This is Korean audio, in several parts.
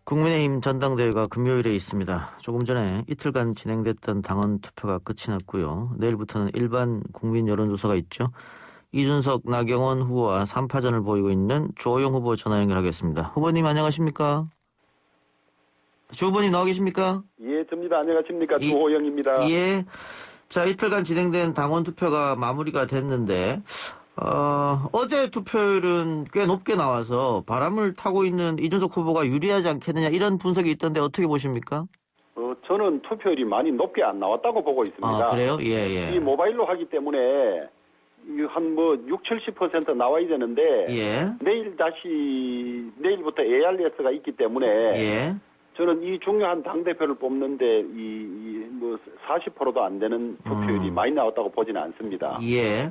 국민의힘 전당대회가 금요일에 있습니다. 조금 전에 이틀간 진행됐던 당원 투표가 끝이 났고요. 내일부터는 일반 국민 여론조사가 있죠. 이준석, 나경원 후보와 3파전을 보이고 있는 주호영 후보 전화 연결하겠습니다. 후보님 안녕하십니까? 주 후보님 나와 계십니까? 예, 접니다. 안녕하십니까? 주호영입니다. 예. 자, 이틀간 진행된 당원 투표가 마무리가 됐는데 어제 투표율은 꽤 높게 나와서 바람을 타고 있는 이준석 후보가 유리하지 않겠느냐 이런 분석이 있던데 어떻게 보십니까? 저는 투표율이 많이 높게 안 나왔다고 보고 있습니다. 아, 그래요? 예. 이 모바일로 하기 때문에 한 60-70% 나와야 되는데 예. 내일부터 ARS가 있기 때문에 예. 저는 이 중요한 당대표를 뽑는데 40%도 안 되는 투표율이 많이 나왔다고 보지는 않습니다. 예.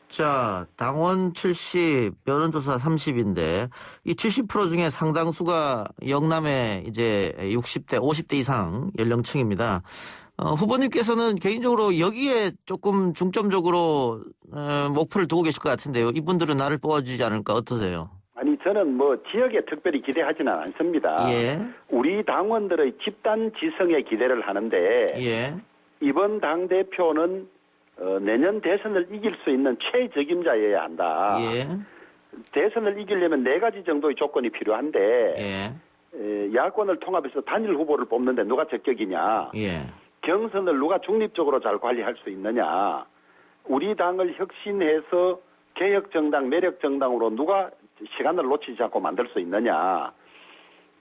자, 당원 70, 여론조사 30인데 이 70% 중에 상당수가 영남의 이제 60대, 50대 이상 연령층입니다. 후보님께서는 개인적으로 여기에 조금 중점적으로 목표를 두고 계실 것 같은데요. 이분들은 나를 뽑아주지 않을까 어떠세요? 아니 저는 지역에 특별히 기대하지는 않습니다. 예. 우리 당원들의 집단 지성에 기대를 하는데 예. 이번 당대표는 내년 대선을 이길 수 있는 최적임자여야 한다. 예. 대선을 이기려면 4가지 정도의 조건이 필요한데 예. 야권을 통합해서 단일 후보를 뽑는데 누가 적격이냐. 예. 경선을 누가 중립적으로 잘 관리할 수 있느냐. 우리 당을 혁신해서 개혁정당, 매력정당으로 누가 시간을 놓치지 않고 만들 수 있느냐.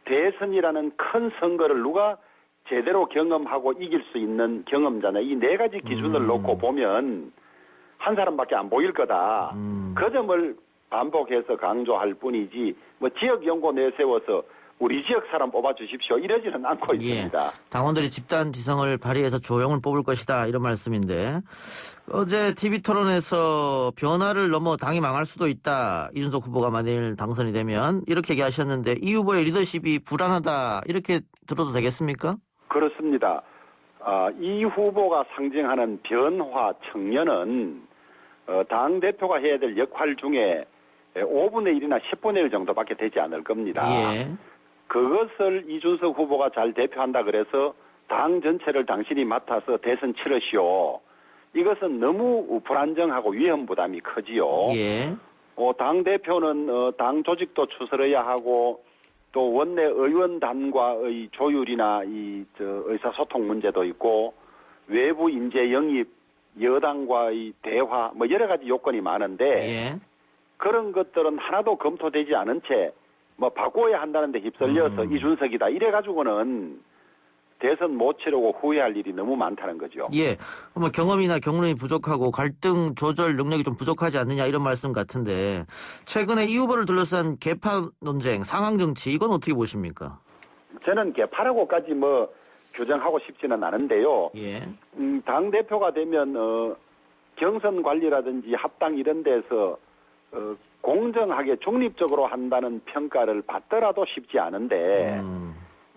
대선이라는 큰 선거를 누가 제대로 경험하고 이길 수 있는 경험자나 이 4가지 기준을 놓고 보면 한 사람밖에 안 보일 거다. 그 점을 반복해서 강조할 뿐이지 지역 연고 내세워서 우리 지역 사람 뽑아주십시오 이러지는 않고 있습니다. 예. 당원들이 집단 지성을 발휘해서 조용을 뽑을 것이다 이런 말씀인데 어제 TV토론에서 변화를 넘어 당이 망할 수도 있다. 이준석 후보가 만일 당선이 되면 이렇게 얘기하셨는데 이 후보의 리더십이 불안하다 이렇게 들어도 되겠습니까? 그렇습니다. 이 후보가 상징하는 변화 청년은 당대표가 해야 될 역할 중에 5분의 1이나 10분의 1 정도밖에 되지 않을 겁니다. 예. 그것을 이준석 후보가 잘 대표한다 그래서 당 전체를 당신이 맡아서 대선 치르시오. 이것은 너무 불안정하고 위험 부담이 크지요. 예. 당대표는 당 조직도 추스러야 하고 또 원내 의원단과의 조율이나 의사소통 문제도 있고 외부 인재 영입, 여당과의 대화 여러 가지 요건이 많은데 예. 그런 것들은 하나도 검토되지 않은 채 바꿔야 한다는데 휩쓸려서 이준석이다 이래가지고는 대선 못 치르고 후회할 일이 너무 많다는 거죠. 예. 경험이나 경륜이 부족하고 갈등 조절 능력이 좀 부족하지 않느냐 이런 말씀 같은데 최근에 이 후보를 둘러싼 계파 논쟁, 상황 정치 이건 어떻게 보십니까? 저는 계파라고까지 규정하고 싶지는 않은데요. 예. 당 대표가 되면 경선 관리라든지 합당 이런 데서 공정하게 중립적으로 한다는 평가를 받더라도 쉽지 않은데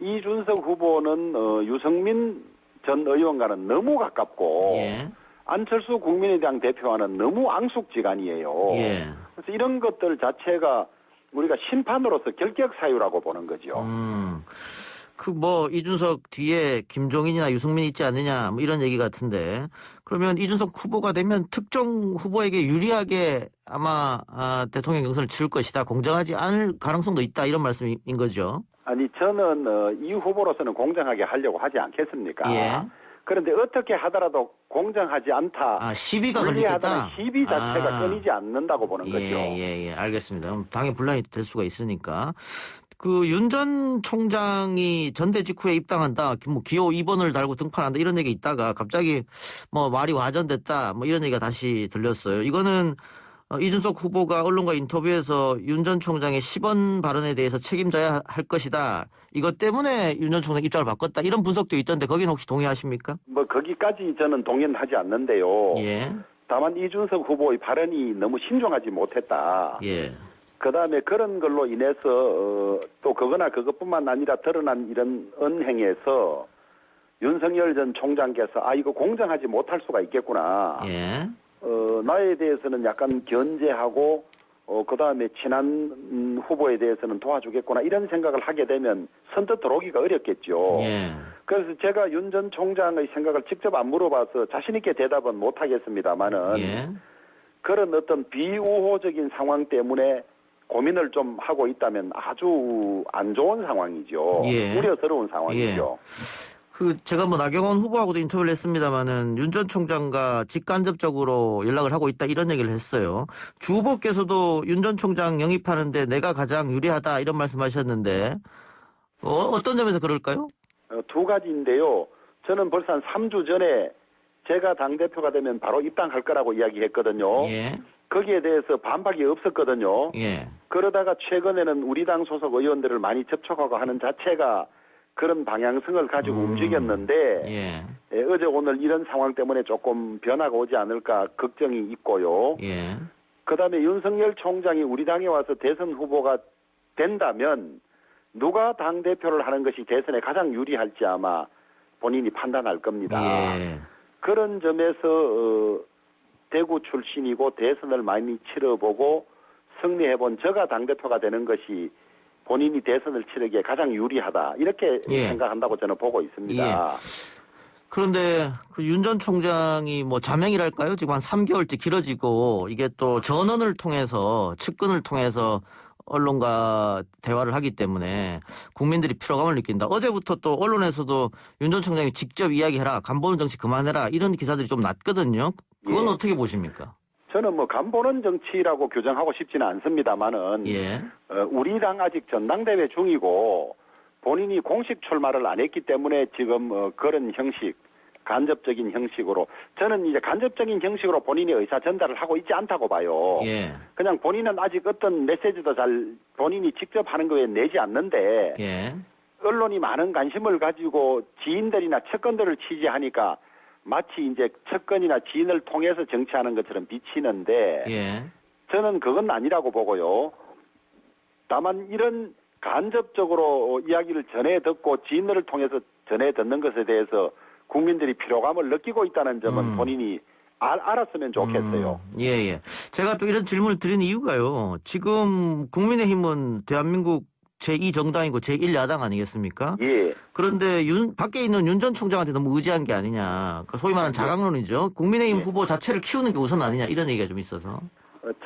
이준석 후보는 유승민 전 의원과는 너무 가깝고 예. 안철수 국민의당 대표와는 너무 앙숙지간이에요. 예. 그래서 이런 것들 자체가 우리가 심판으로서 결격 사유라고 보는 거죠. 이준석 뒤에 김종인이나 유승민이 있지 않느냐 이런 얘기 같은데 그러면 이준석 후보가 되면 특정 후보에게 유리하게 아마 대통령 경선을 치를 것이다. 공정하지 않을 가능성도 있다 이런 말씀인 거죠. 아니 저는 이 후보로서는 공정하게 하려고 하지 않겠습니까? 예. 그런데 어떻게 하더라도 공정하지 않다. 시비가 걸리겠다. 시비 자체가 끊이지 않는다고 보는 거죠. 예. 알겠습니다. 그럼 당의 분란이 될 수가 있으니까. 윤 전 총장이 전대 직후에 입당한다. 기호 2번을 달고 등판한다. 이런 얘기 있다가 갑자기 말이 와전됐다. 이런 얘기가 다시 들렸어요. 이거는 이준석 후보가 언론과 인터뷰에서 윤 전 총장의 10원 발언에 대해서 책임져야 할 것이다. 이것 때문에 윤 전 총장 입장을 바꿨다. 이런 분석도 있던데 거기는 혹시 동의하십니까? 거기까지 저는 동의하지 않는데요. 예. 다만 이준석 후보의 발언이 너무 신중하지 못했다. 예. 그다음에 그런 걸로 인해서 또 그거나 그것뿐만 아니라 드러난 이런 언행에서 윤석열 전 총장께서 이거 공정하지 못할 수가 있겠구나. 예. 나에 대해서는 약간 견제하고 그다음에 친한 후보에 대해서는 도와주겠구나 이런 생각을 하게 되면 선뜻 들어오기가 어렵겠죠. 예. 그래서 제가 윤 전 총장의 생각을 직접 안 물어봐서 자신 있게 대답은 못 하겠습니다만은 예. 그런 어떤 비우호적인 상황 때문에 고민을 좀 하고 있다면 아주 안 좋은 상황이죠. 예. 우려스러운 상황이죠. 제가 뭐 나경원 후보하고도 인터뷰를 했습니다마는 윤 전 총장과 직간접적으로 연락을 하고 있다 이런 얘기를 했어요. 주 후보께서도 윤 전 총장 영입하는데 내가 가장 유리하다 이런 말씀하셨는데 어떤 점에서 그럴까요? 두 가지인데요. 저는 벌써 한 3주 전에 제가 당대표가 되면 바로 입당할 거라고 이야기했거든요. 예. 거기에 대해서 반박이 없었거든요. 예. 그러다가 최근에는 우리 당 소속 의원들을 많이 접촉하고 하는 자체가 그런 방향성을 가지고 움직였는데 예. 어제 오늘 이런 상황 때문에 조금 변화가 오지 않을까 걱정이 있고요. 예. 그다음에 윤석열 총장이 우리 당에 와서 대선 후보가 된다면 누가 당대표를 하는 것이 대선에 가장 유리할지 아마 본인이 판단할 겁니다. 예. 그런 점에서 대구 출신이고 대선을 많이 치러보고 승리해본 저가 당대표가 되는 것이 본인이 대선을 치르기에 가장 유리하다 이렇게 예. 생각한다고 저는 보고 있습니다. 그런데 그 윤 전 총장이 뭐 자명이랄까요? 지금 한 3개월째 길어지고 이게 또 전원을 통해서 측근을 통해서 언론과 대화를 하기 때문에 국민들이 피로감을 느낀다. 어제부터 또 언론에서도 윤 전 총장이 직접 이야기해라. 간보는 정치 그만해라. 이런 기사들이 좀 났거든요. 그건 예. 어떻게 보십니까? 저는 뭐 간보는 정치라고 규정하고 싶지는 않습니다만은 예. 우리 당 아직 전당대회 중이고 본인이 공식 출마를 안 했기 때문에 지금 그런 형식 간접적인 형식으로 저는 이제 간접적인 형식으로 본인의 의사 전달을 하고 있지 않다고 봐요. 예. 그냥 본인은 아직 어떤 메시지도 잘 본인이 직접 하는 거에 내지 않는데 예. 언론이 많은 관심을 가지고 지인들이나 측근들을 취재하니까 마치 이제 측근이나 지인을 통해서 정치하는 것처럼 비치는데 예. 저는 그건 아니라고 보고요. 다만 이런 간접적으로 이야기를 전해 듣고 지인들을 통해서 전해 듣는 것에 대해서 국민들이 피로감을 느끼고 있다는 점은 본인이 알았으면 좋겠어요. 예. 제가 또 이런 질문을 드린 이유가요. 지금 국민의힘은 대한민국 제2정당이고 제1야당 아니겠습니까? 예. 그런데 밖에 있는 윤 전 총장한테 너무 의지한 게 아니냐. 소위 말하는 자강론이죠. 국민의힘 후보 자체를 키우는 게 우선 아니냐. 이런 얘기가 좀 있어서.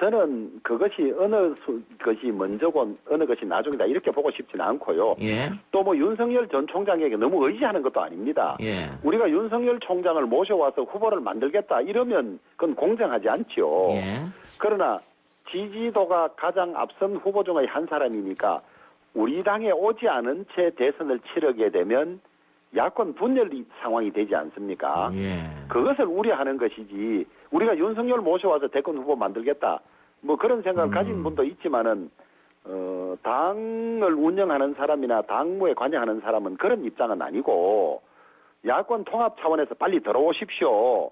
저는 그것이 어느 것이 먼저고 어느 것이 나중이다 이렇게 보고 싶지는 않고요. 예. 또 뭐 윤석열 전 총장에게 너무 의지하는 것도 아닙니다. 예. 우리가 윤석열 총장을 모셔와서 후보를 만들겠다 이러면 그건 공정하지 않지요. 예. 그러나 지지도가 가장 앞선 후보 중의 한 사람이니까 우리 당에 오지 않은 채 대선을 치르게 되면 야권 분열 상황이 되지 않습니까? 예. 그것을 우려하는 것이지 우리가 윤석열 모셔와서 대권 후보 만들겠다 뭐 그런 생각을 가진 분도 있지만은 당을 운영하는 사람이나 당무에 관여하는 사람은 그런 입장은 아니고 야권 통합 차원에서 빨리 들어오십시오.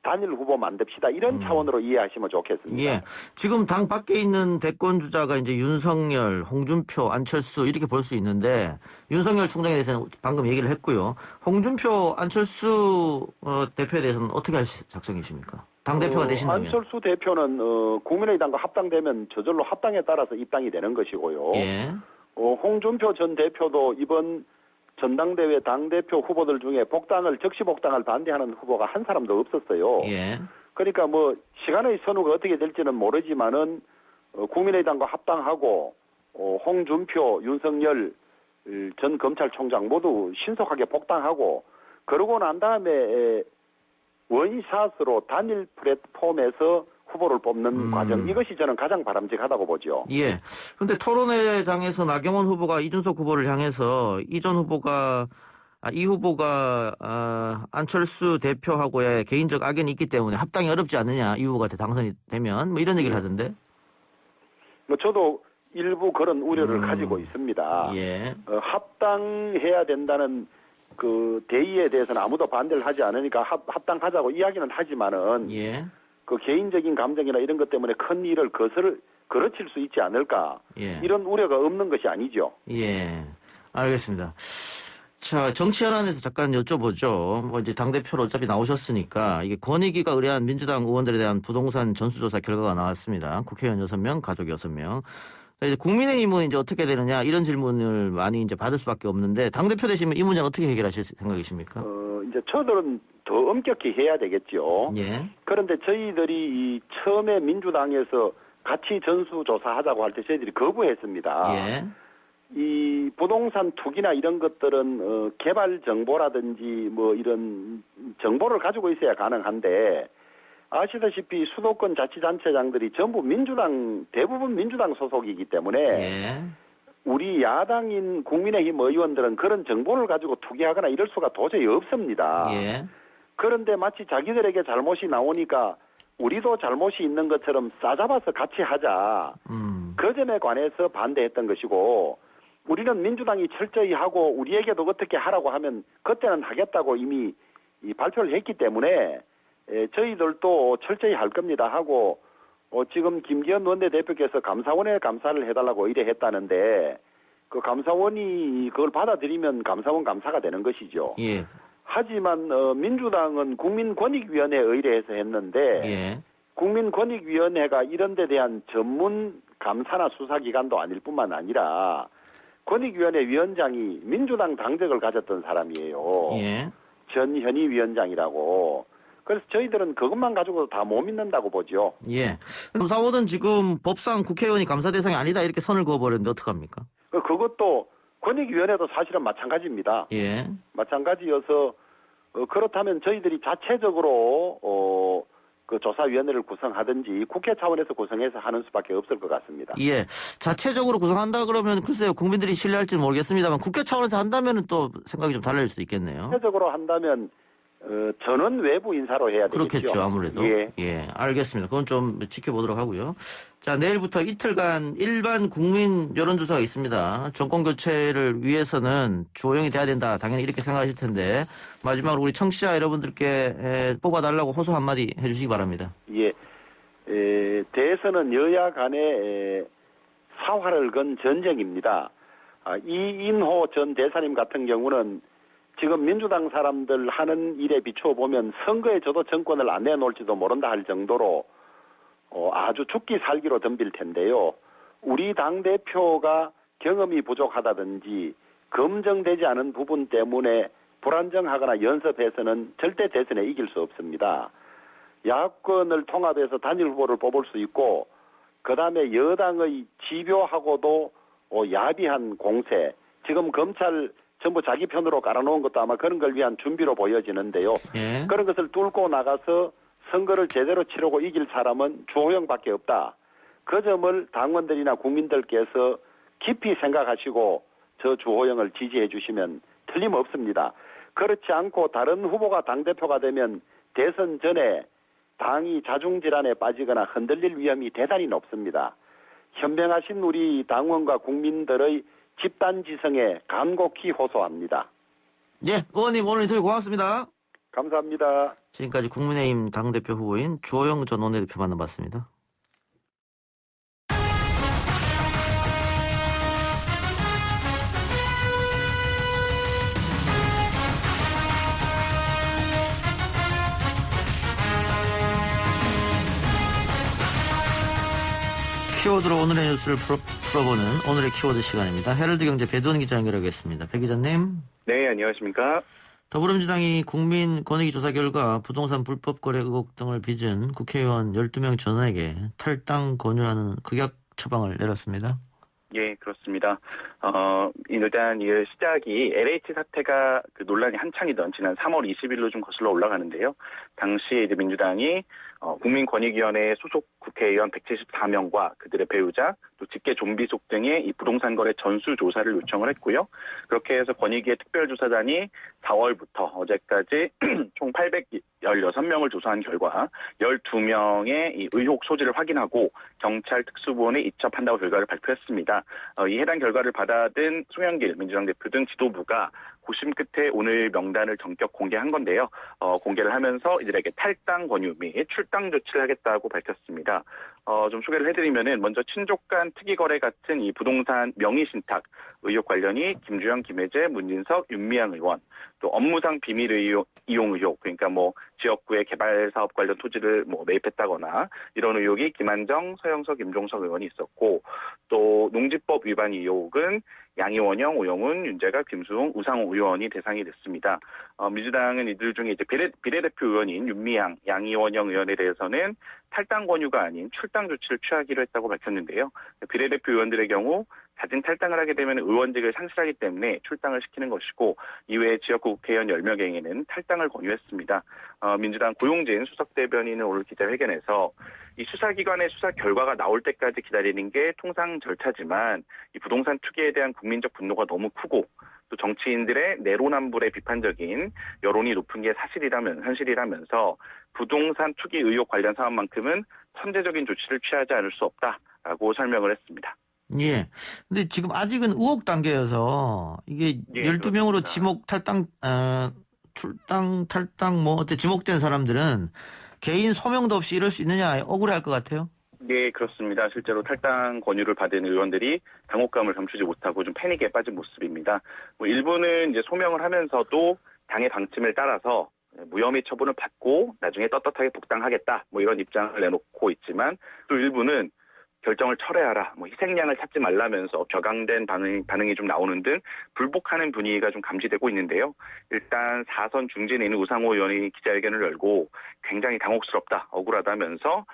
단일 후보 만듭시다. 이런 차원으로 이해하시면 좋겠습니다. 예. 지금 당 밖에 있는 대권 주자가 이제 윤석열, 홍준표, 안철수 이렇게 볼 수 있는데 윤석열 총장에 대해서는 방금 얘기를 했고요. 홍준표, 안철수 대표에 대해서는 어떻게 하실 작정이십니까? 당 대표가 되신다면. 안철수 대표는 국민의당과 합당되면 저절로 합당에 따라서 입당이 되는 것이고요. 예. 홍준표 전 대표도 이번 전당대회 당대표 후보들 중에 적시 복당을 반대하는 후보가 한 사람도 없었어요. 예. 그러니까 뭐 시간의 선우가 어떻게 될지는 모르지만은 국민의당과 합당하고 홍준표, 윤석열 전 검찰총장 모두 신속하게 복당하고 그러고 난 다음에 원샷으로 단일 플랫폼에서 후보를 뽑는 과정 이것이 저는 가장 바람직하다고 보죠. 예. 그런데 토론회장에서 나경원 후보가 이준석 후보를 향해서 이 후보가 안철수 대표하고의 개인적 악연이 있기 때문에 합당이 어렵지 않느냐 이 후보가 당선이 되면 뭐 이런 얘기를 하던데. 뭐 저도 일부 그런 우려를 가지고 있습니다. 예. 합당해야 된다는 그 대의에 대해서는 아무도 반대를 하지 않으니까 합당하자고 이야기는 하지만은 예. 그 개인적인 감정이나 이런 것 때문에 큰 일을 거칠 수 있지 않을까 예. 이런 우려가 없는 것이 아니죠. 예. 알겠습니다. 자, 정치 현안에서 잠깐 여쭤보죠. 뭐 이제 당대표로 어차피 나오셨으니까 이게 권익위가 의뢰한 민주당 의원들에 대한 부동산 전수조사 결과가 나왔습니다. 국회의원 6명, 가족 6명. 이제 국민의힘은 이제 어떻게 되느냐 이런 질문을 많이 이제 받을 수밖에 없는데 당대표 되시면 이 문제는 어떻게 해결하실 생각이십니까? 이제 저들은 더 엄격히 해야 되겠죠. 예. 그런데 저희들이 이 처음에 민주당에서 같이 전수조사하자고 할 때 저희들이 거부했습니다. 예. 이 부동산 투기나 이런 것들은 개발 정보라든지 뭐 이런 정보를 가지고 있어야 가능한데 아시다시피 수도권 자치단체장들이 전부 대부분 민주당 소속이기 때문에 예. 우리 야당인 국민의힘 의원들은 그런 정보를 가지고 투기하거나 이럴 수가 도저히 없습니다. 예. 그런데 마치 자기들에게 잘못이 나오니까 우리도 잘못이 있는 것처럼 싸잡아서 같이 하자. 그 점에 관해서 반대했던 것이고 우리는 민주당이 철저히 하고 우리에게도 어떻게 하라고 하면 그때는 하겠다고 이미 발표를 했기 때문에 저희들도 철저히 할 겁니다 하고 지금 김기현 원내대표께서 감사원에 감사를 해달라고 의뢰했다는데 그 감사원이 그걸 받아들이면 감사원 감사가 되는 것이죠. 예. 하지만 민주당은 국민권익위원회에 의뢰해서 했는데 예. 국민권익위원회가 이런 데 대한 전문 감사나 수사기관도 아닐 뿐만 아니라 권익위원회 위원장이 민주당 당적을 가졌던 사람이에요. 예. 전현희 위원장이라고. 그래서 저희들은 그것만 가지고 다 못 믿는다고 보죠. 예. 감사원은 지금 법상 국회의원이 감사 대상이 아니다 이렇게 선을 그어버렸는데 어떡합니까? 그것도 권익위원회도 사실은 마찬가지입니다. 예. 마찬가지여서 그렇다면 저희들이 자체적으로 그 조사위원회를 구성하든지 국회 차원에서 구성해서 하는 수밖에 없을 것 같습니다. 예. 자체적으로 구성한다 그러면 글쎄요 국민들이 신뢰할지는 모르겠습니다만 국회 차원에서 한다면 또 생각이 좀 달라질 수도 있겠네요. 자체적으로 한다면 전원 외부 인사로 해야 되겠죠. 그렇겠죠 아무래도. 예. 알겠습니다. 그건 좀 지켜보도록 하고요. 자 내일부터 이틀간 일반 국민 여론조사가 있습니다. 정권 교체를 위해서는 주호영이 돼야 된다. 당연히 이렇게 생각하실 텐데 마지막으로 우리 청취자 여러분들께 뽑아달라고 호소 한마디 해주시기 바랍니다. 예. 대선은 여야 간의 사활을 건 전쟁입니다. 이인호 전 대사님 같은 경우는 지금 민주당 사람들 하는 일에 비춰보면 선거에 저도 정권을 안 내놓을지도 모른다 할 정도로 아주 죽기 살기로 덤빌 텐데요. 우리 당대표가 경험이 부족하다든지 검증되지 않은 부분 때문에 불안정하거나 연습해서는 절대 대선에 이길 수 없습니다. 야권을 통합해서 단일 후보를 뽑을 수 있고 그다음에 여당의 집요하고도 야비한 공세 지금 검찰 전부 자기 편으로 깔아놓은 것도 아마 그런 걸 위한 준비로 보여지는데요. 예. 그런 것을 뚫고 나가서 선거를 제대로 치르고 이길 사람은 주호영밖에 없다. 그 점을 당원들이나 국민들께서 깊이 생각하시고 저 주호영을 지지해 주시면 틀림없습니다. 그렇지 않고 다른 후보가 당대표가 되면 대선 전에 당이 자중질환에 빠지거나 흔들릴 위험이 대단히 높습니다. 현명하신 우리 당원과 국민들의 집단지성에 간곡히 호소합니다. 예, 의원님 오늘 인터뷰 고맙습니다. 감사합니다. 지금까지 국민의힘 당대표 후보인 주호영 전 원내대표 만나봤습니다. 키워드로 오늘의 뉴스를 풀어보는 오늘의 키워드 시간입니다. 헤럴드 경제 배두원 기자 연결하겠습니다. 배 기자님. 네, 안녕하십니까. 더불어민주당이 국민 권익위 조사 결과 부동산 불법 거래 의혹 등을 빚은 국회의원 12명 전원에게 탈당 권유하는 극약 처방을 내렸습니다. 예, 그렇습니다. 일단 이 시작이 LH 사태가 그 논란이 한창이던 지난 3월 20일로 좀 거슬러 올라가는데요. 당시에 이제 민주당이 국민권익위원회 소속 국회의원 174명과 그들의 배우자, 또 직계 좀비속 등의 이 부동산 거래 전수 조사를 요청을 했고요. 그렇게 해서 권익위의 특별조사단이 4월부터 어제까지 총 16명을 조사한 결과 12명의 이 의혹 소지를 확인하고 경찰 특수부원에 이첩한다고 결과를 발표했습니다. 이 해당 결과를 받아든 송영길 민주당 대표 등 지도부가 고심 끝에 오늘 명단을 전격 공개한 건데요. 공개를 하면서 이들에게 탈당 권유 및 출당 조치를 하겠다고 밝혔습니다. 좀 소개를 해드리면은 먼저 친족간 특이거래 같은 이 부동산 명의신탁 의혹 관련이 김주영, 김혜재, 문진석, 윤미향 의원, 또 업무상 비밀 이용 의혹, 그러니까 뭐 지역구의 개발 사업 관련 토지를 뭐 매입했다거나 이런 의혹이 김한정, 서영석, 임종석 의원이 있었고, 또 농지법 위반 의혹은 양이원영, 오영훈, 윤재갑, 김수홍, 우상호 의원이 대상이 됐습니다. 민주당은 이들 중에 이제 비례대표 의원인 윤미향, 양이원영 의원에 대해서는 탈당 권유가 아닌 출당 조치를 취하기로 했다고 밝혔는데요. 비례대표 의원들의 경우 자진 탈당을 하게 되면 의원직을 상실하기 때문에 출당을 시키는 것이고, 이외에 지역구 국회의원 10명에게는 탈당을 권유했습니다. 민주당 고용진 수석대변인은 오늘 기자회견에서 이 수사기관의 수사 결과가 나올 때까지 기다리는 게 통상 절차지만 이 부동산 투기에 대한 국민적 분노가 너무 크고, 또 정치인들의 내로남불에 비판적인 여론이 높은 게 현실이라면서 부동산 투기 의혹 관련 사안만큼은 선제적인 조치를 취하지 않을 수 없다라고 설명을 했습니다. 예. 근데 지금 아직은 의혹 단계여서 이게 예, 12명으로 그렇습니다. 지목 탈당 뭐 어때 지목된 사람들은 개인 소명도 없이 이럴 수 있느냐 억울해할 것 같아요. 네, 그렇습니다. 실제로 탈당 권유를 받은 의원들이 당혹감을 감추지 못하고 좀 패닉에 빠진 모습입니다. 뭐 일부는 이제 소명을 하면서도 당의 방침을 따라서 무혐의 처분을 받고 나중에 떳떳하게 복당하겠다, 뭐 이런 입장을 내놓고 있지만, 또 일부는 결정을 철회하라, 뭐 희생양을 찾지 말라면서 격앙된 반응이 좀 나오는 등 불복하는 분위기가 좀 감지되고 있는데요. 일단 4선 중진에 있는 우상호 의원이 기자회견을 열고 굉장히 당혹스럽다, 억울하다면서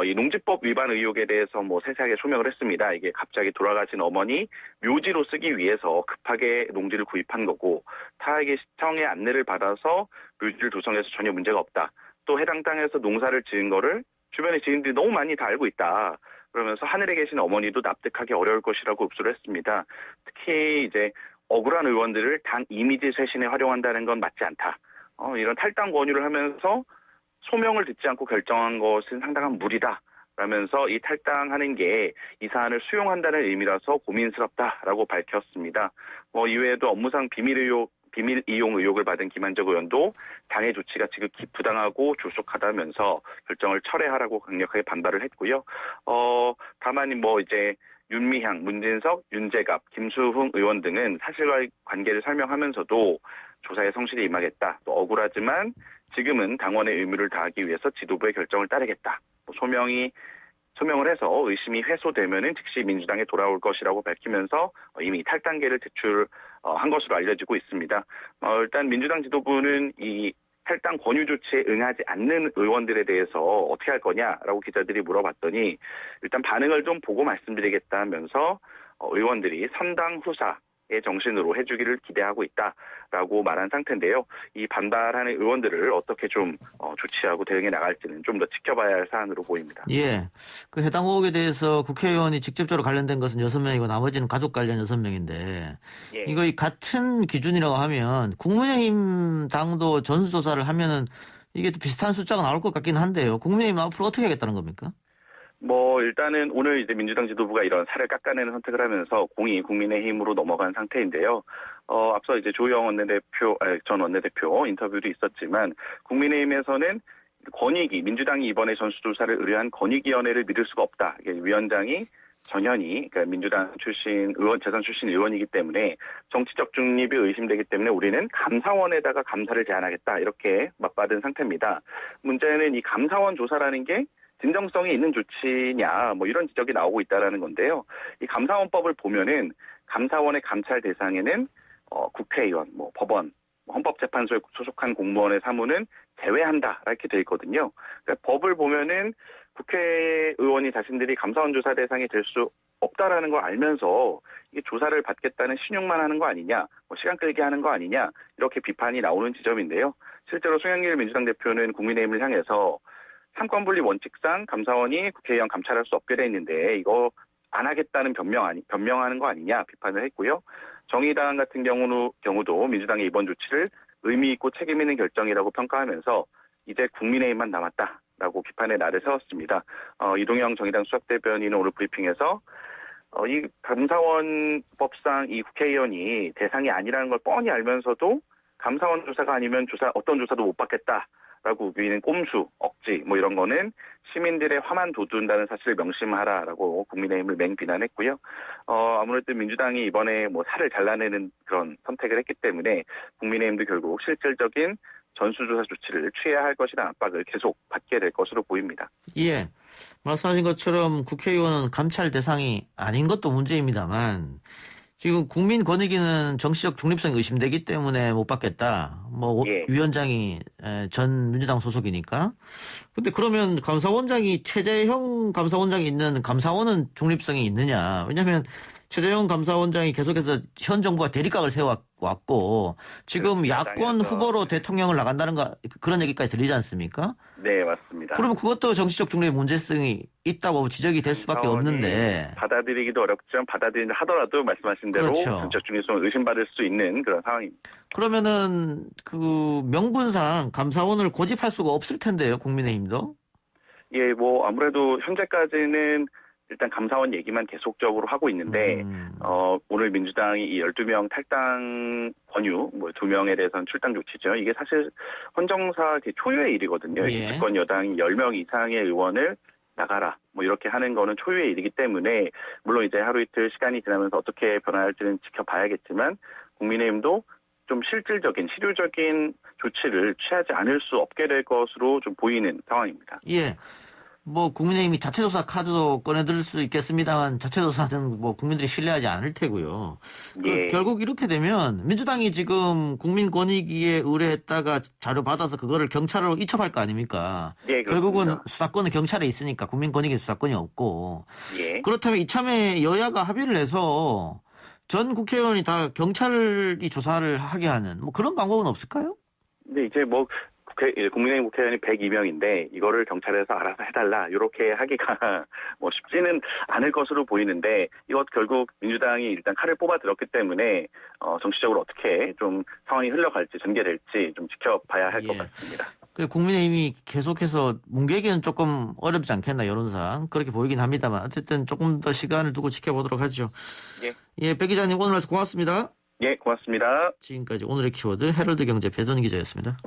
이 농지법 위반 의혹에 대해서 뭐 세세하게 소명을 했습니다. 이게 갑자기 돌아가신 어머니 묘지로 쓰기 위해서 급하게 농지를 구입한 거고, 타액의 시청의 안내를 받아서 묘지를 조성해서 전혀 문제가 없다. 또 해당 땅에서 농사를 지은 거를 주변의 지인들이 너무 많이 다 알고 있다. 그러면서 하늘에 계신 어머니도 납득하기 어려울 것이라고 읍소를 했습니다. 특히 이제 억울한 의원들을 당 이미지 쇄신에 활용한다는 건 맞지 않다. 이런 탈당 권유를 하면서 소명을 듣지 않고 결정한 것은 상당한 무리다. 라면서 이 탈당하는 게 이 사안을 수용한다는 의미라서 고민스럽다라고 밝혔습니다. 이외에도 업무상 비밀 이용 의혹을 받은 김한정 의원도 당의 조치가 지극히 부당하고 조속하다면서 결정을 철회하라고 강력하게 반발을 했고요. 다만 이제 윤미향, 문진석, 윤재갑, 김수흥 의원 등은 사실관계를 설명하면서도 조사에 성실히 임하겠다. 또 억울하지만 지금은 당원의 의무를 다하기 위해서 지도부의 결정을 따르겠다. 소명을 해서 의심이 회소되면은 즉시 민주당에 돌아올 것이라고 밝히면서 이미 탈당계를 제출한 것으로 알려지고 있습니다. 일단 민주당 지도부는 이 탈당 권유 조치에 응하지 않는 의원들에 대해서 어떻게 할 거냐라고 기자들이 물어봤더니 일단 반응을 좀 보고 말씀드리겠다면서 의원들이 선당 후사의 정신으로 해주기를 기대하고 있다라고 말한 상태인데요. 이 반발하는 의원들을 어떻게 좀 조치하고 대응해 나갈지는 좀 더 지켜봐야 할 사안으로 보입니다. 예. 그 해당 의혹에 대해서 국회의원이 직접적으로 관련된 것은 6명이고 나머지는 가족 관련 6명인데 예. 이거 같은 기준이라고 하면 국민의힘 당도 전수조사를 하면은 이게 또 비슷한 숫자가 나올 것 같긴 한데요. 국민의힘 앞으로 어떻게 하겠다는 겁니까? 일단은 오늘 이제 민주당 지도부가 이런 살을 깎아내는 선택을 하면서 공이 국민의힘으로 넘어간 상태인데요. 앞서 이제 조영 전 원내대표 인터뷰도 있었지만 국민의힘에서는 민주당이 이번에 전수조사를 의뢰한 권익위원회를 믿을 수가 없다. 위원장이 전현희, 그러니까 민주당 재선 출신 의원이기 때문에 정치적 중립이 의심되기 때문에 우리는 감사원에다가 감사를 제안하겠다. 이렇게 맞받은 상태입니다. 문제는 이 감사원 조사라는 게 진정성이 있는 조치냐, 이런 지적이 나오고 있다라는 건데요. 이 감사원법을 보면은 감사원의 감찰 대상에는 국회의원, 법원, 헌법재판소에 소속한 공무원의 사무는 제외한다 이렇게 돼 있거든요. 그러니까 법을 보면은 국회의원이 자신들이 감사원 조사 대상이 될 수 없다라는 걸 알면서 이게 조사를 받겠다는 신용만 하는 거 아니냐, 시간 끌게 하는 거 아니냐 이렇게 비판이 나오는 지점인데요. 실제로 송영길 민주당 대표는 국민의힘을 향해서 삼권분리 원칙상 감사원이 국회의원 감찰할 수 없게 돼 있는데 이거 안 하겠다는 변명하는 거 아니냐 비판을 했고요. 정의당 같은 경우도 민주당의 이번 조치를 의미 있고 책임 있는 결정이라고 평가하면서 이제 국민의힘만 남았다라고 비판의 날을 세웠습니다. 이동영 정의당 수석대변인은 오늘 브리핑에서 이 감사원법상 이 국회의원이 대상이 아니라는 걸 뻔히 알면서도 감사원 조사가 아니면 어떤 조사도 못 받겠다라고 우기는 꼼수, 억지 뭐 이런 거는 시민들의 화만 돋운다는 사실을 명심하라라고 국민의힘을 맹비난했고요. 아무래도 민주당이 이번에 뭐 살을 잘라내는 그런 선택을 했기 때문에 국민의힘도 결국 실질적인 전수조사 조치를 취해야 할 것이라는 압박을 계속 받게 될 것으로 보입니다. 예. 말씀하신 것처럼 국회의원은 감찰 대상이 아닌 것도 문제입니다만 지금 국민권익위는 정치적 중립성이 의심되기 때문에 못 받겠다. 뭐 예. 위원장이 전 민주당 소속이니까. 근데 그러면 감사원장이 최재형 감사원장이 있는 감사원은 중립성이 있느냐? 왜냐하면 최재형 감사원장이 계속해서 현 정부가 대립각을 세워왔고 지금 야권 당연하죠. 후보로 대통령을 나간다는 그런 얘기까지 들리지 않습니까? 네, 맞습니다. 그러면 그것도 정치적 중립의 문제성이 있다고 지적이 될 수밖에 없는데. 받아들이기도 어렵지만 받아들인다 하더라도 말씀하신 대로 그렇죠. 정치적 중립성을 의심받을 수 있는 그런 상황입니다. 그러면은 그 명분상 감사원을 고집할 수가 없을 텐데요, 국민의힘도. 예, 뭐 아무래도 현재까지는 일단 감사원 얘기만 계속적으로 하고 있는데 오늘 민주당이 이 12명 탈당 권유, 뭐 2명에 대해서는 출당 조치죠. 이게 사실 헌정사 초유의 일이거든요. 예. 집권 여당이 10명 이상의 의원을 나가라, 뭐 이렇게 하는 거는 초유의 일이기 때문에 물론 이제 하루 이틀 시간이 지나면서 어떻게 변화할지는 지켜봐야겠지만 국민의힘도 좀 실질적인 실효적인 조치를 취하지 않을 수 없게 될 것으로 좀 보이는 상황입니다. 예. 뭐 국민의힘이 자체조사 카드도 꺼내들 수 있겠습니다만 자체조사는 뭐 국민들이 신뢰하지 않을 테고요. 예. 결국 이렇게 되면 민주당이 지금 국민권익위에 의뢰했다가 자료 받아서 그거를 경찰로 이첩할 거 아닙니까? 예, 결국은 그렇습니다. 수사권은 경찰에 있으니까 국민권익위 수사권이 없고. 예. 그렇다면 이참에 여야가 합의를 해서 전 국회의원이 다 경찰이 조사를 하게 하는 뭐 그런 방법은 없을까요? 근데 이제 뭐 국민의힘 국회의원이 102명인데 이거를 경찰에서 알아서 해달라 이렇게 하기가 뭐 쉽지는 않을 것으로 보이는데 이것 결국 민주당이 일단 칼을 뽑아들었기 때문에 정치적으로 어떻게 좀 상황이 흘러갈지 전개될지 좀 지켜봐야 할 것 예. 같습니다. 국민의힘이 계속해서 뭉개기는 조금 어렵지 않겠나 여론상 그렇게 보이긴 합니다만 어쨌든 조금 더 시간을 두고 지켜보도록 하죠. 예, 백 기자님 오늘 말씀 고맙습니다. 예, 고맙습니다. 지금까지 오늘의 키워드 헤럴드 경제 배돈 기자였습니다.